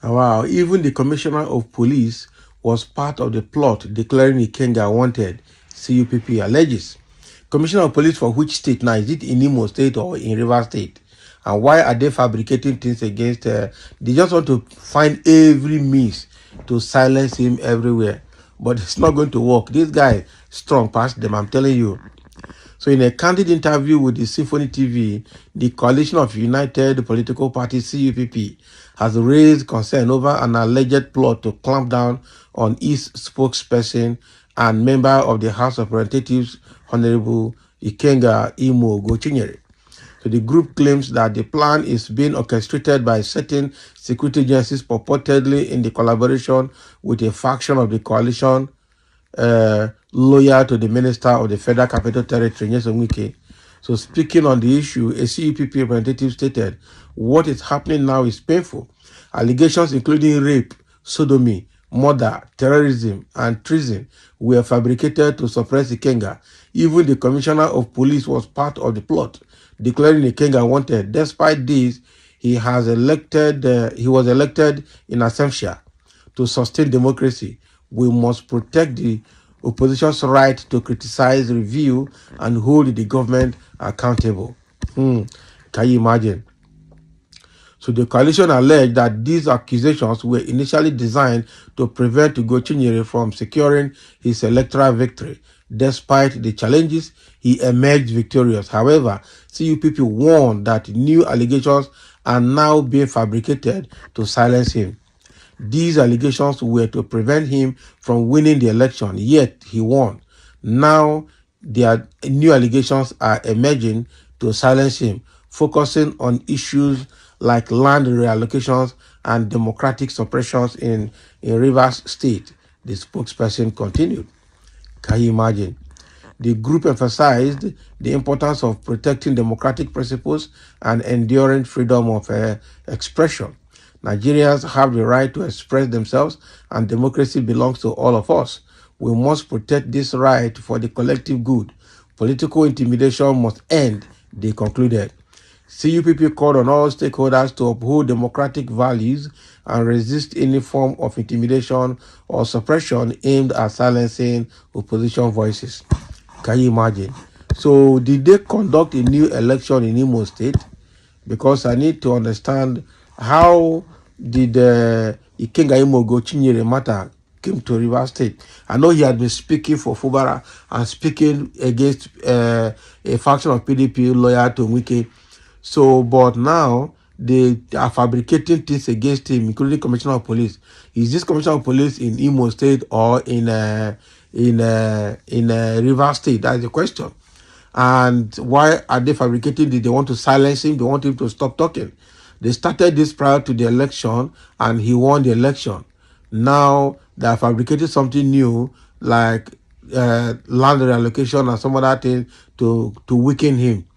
Wow, even the commissioner of police was part of the plot declaring Ikenga wanted, CUPP alleges. Commissioner of police for which state now? Is it in Imo State or in Rivers State? And why are they fabricating things against? They just want to find every means to silence him everywhere. But it's not going to work. This guy strong past them, I'm telling you. So in a candid interview with the Symphony TV, the Coalition of United Political Parties, CUPP, has raised concern over an alleged plot to clamp down on its spokesperson and member of the House of Representatives, Honorable Ugochinyere. So the group claims that the plan is being orchestrated by certain security agencies purportedly in the collaboration with a faction of the coalition loyal to the Minister of the Federal Capital Territory, Wike. So speaking on the issue, a CUPP representative stated, what is happening now is painful. Allegations including rape, sodomy, murder, terrorism, and treason were fabricated to suppress Ikenga. Even the commissioner of police was part of the plot, declaring Ikenga wanted. Despite this, he was elected in absentia to sustain democracy. We must protect the opposition's right to criticize, review, and hold the government accountable. Can you imagine? So the coalition alleged that these accusations were initially designed to prevent Ugochinyere from securing his electoral victory. Despite the challenges, he emerged victorious. However, CUPP warned that new allegations are now being fabricated to silence him. These allegations were to prevent him from winning the election, yet he won. Now, their new allegations are emerging to silence him, focusing on issues like land reallocations and democratic suppressions in Rivers State, the spokesperson continued. Can you imagine? The group emphasized the importance of protecting democratic principles and enduring freedom of expression. Nigerians have the right to express themselves, and democracy belongs to all of us. We must protect this right for the collective good. Political intimidation must end, they concluded. CUPP called on all stakeholders to uphold democratic values and resist any form of intimidation or suppression aimed at silencing opposition voices. Can you imagine? So did they conduct a new election in Imo State? Because I need to understand how did Ikenga Ugochinyere matter came to Rivers State. I know he had been speaking for Fubara and speaking against a faction of PDP loyal to Wike. So, but now they are fabricating things against him, including Commissioner of Police. Is this Commissioner of Police in Imo State or in Rivers State? That's the question. And why are they fabricating this? They want to silence him. They want him to stop talking. They started this prior to the election, and he won the election. Now they are fabricating something new, like land reallocation and some other thing to weaken him.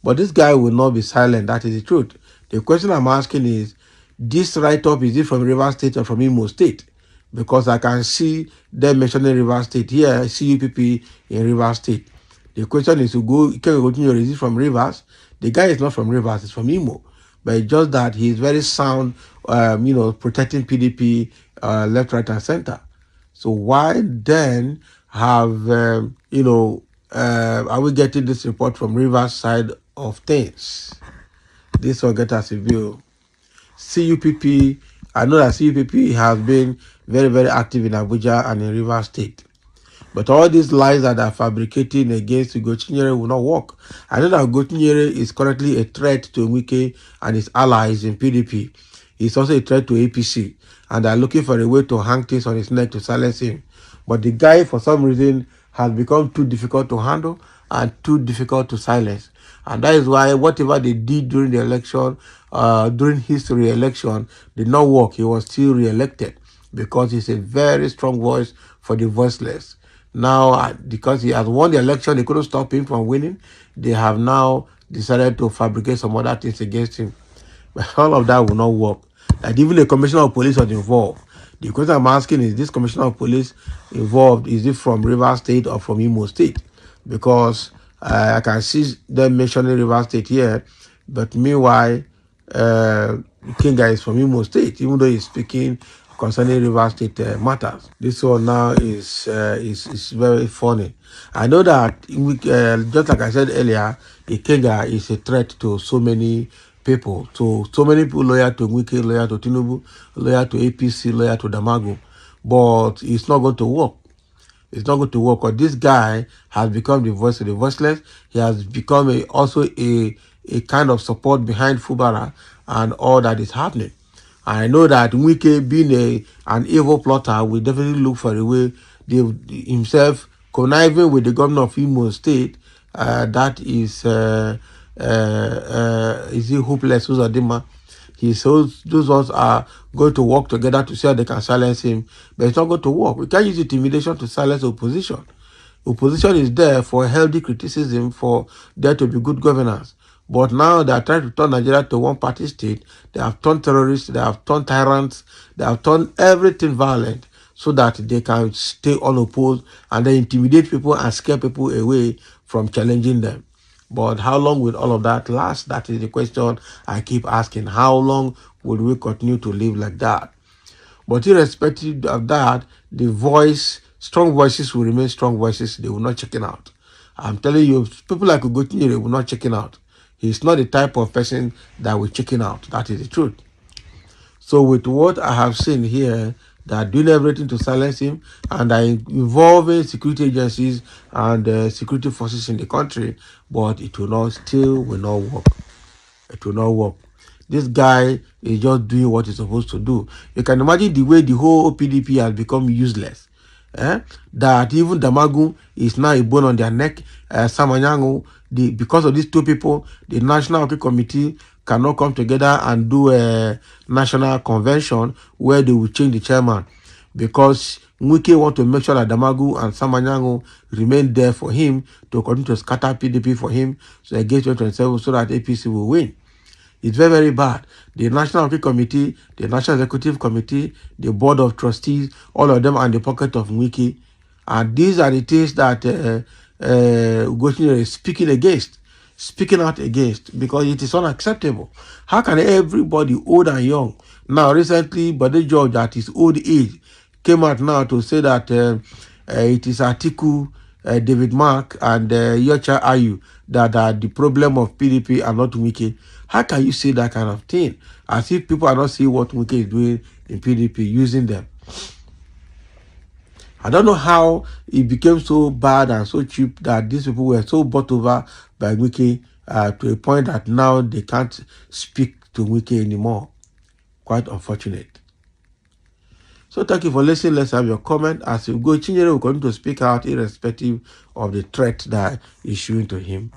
But this guy will not be silent. That is the truth. The question I'm asking is, this write-up, is it from Rivers State or from Imo State? Because I can see them mentioning Rivers State here, CUPP in Rivers State. The question is, is it from Rivers? The guy is not from Rivers, it's from Imo. But it's just that he is very sound, protecting PDP left, right, and center. So why then have, are we getting this report from Rivers side of things? This will get us a view. CUPP, I know that CUPP has been very, very active in Abuja and in Rivers State. But all these lies that are fabricating against Ugochinyere will not work. I know that Ugochinyere is currently a threat to Wike and his allies in PDP. He's also a threat to APC. And they're looking for a way to hang things on his neck to silence him. But the guy, for some reason, has become too difficult to handle and too difficult to silence. And that is why whatever they did during the election, during his re-election, did not work. He was still re-elected because he's a very strong voice for the voiceless. Now, because he has won the election, they couldn't stop him from winning. They have now decided to fabricate some other things against him. But all of that will not work. That even the commissioner of police was involved. The question I'm asking is, this commissioner of police involved, is it from Rivers State or from Imo State? Because I can see them mentioning Rivers State here, but meanwhile, Ikenga is from Imo State, even though he's speaking concerning River State matters. This one now is very funny. I know that just like I said earlier, Ikenga is a threat to so many people. So many people loyal to Wike, loyal to Tinubu, loyal to APC, loyal to Damago, but it's not going to work. It's not going to work because this guy has become the voice of the voiceless. He has become also a kind of support behind Fubara and all that is happening. I know that Wike, being an evil plotter, will definitely look for a way himself conniving with the governor of Imo State. That is he hopeless? Uzodima. He says those ones are going to work together to see how they can silence him, but it's not going to work. We can't use intimidation to silence opposition. Opposition is there for healthy criticism, for there to be good governance. But now they are trying to turn Nigeria to one-party state. They have turned terrorists, they have turned tyrants, they have turned everything violent so that they can stay unopposed and then intimidate people and scare people away from challenging them. But how long will all of that last? That is the question I keep asking. How long will we continue to live like that? But irrespective of that, strong voices will remain strong voices. They will not chicken out. I'm telling you, people like Ugochinyere will not chicken out. He's not the type of person that will chicken out. That is the truth. So with what I have seen here, they are doing everything to silence him and are involving security agencies and security forces in the country, but it will not work. It will not work. This guy is just doing what he's supposed to do. You can imagine the way the whole PDP has become useless. That even Damagun is now a bone on their neck. Samanyango, because of these two people, the National Hockey Committee cannot come together and do a national convention where they will change the chairman. Because Wike want to make sure that Damagu and Samanyango remain there for him to continue to scatter PDP for him so against 2027 so that APC will win. It's very, very bad. The National Hockey Committee, the National Executive Committee, the Board of Trustees, all of them are in the pocket of Wike. And these are the things that Ugochinyere is speaking out against, because it is unacceptable. How can everybody, old and young, now recently, Bade George at his old age, came out now to say that it is Atiku, David Mark, and Yocha Ayu that are the problem of PDP and not Wike. How can you say that kind of thing? As if people are not seeing what Wike is doing in PDP, using them. I don't know how it became so bad and so cheap that these people were so bought over by Wike to a point that now they can't speak to Wike anymore. Quite unfortunate. So thank you for listening. Let's have your comment. As Ugochinyere will continue to speak out irrespective of the threat that is issuing to him.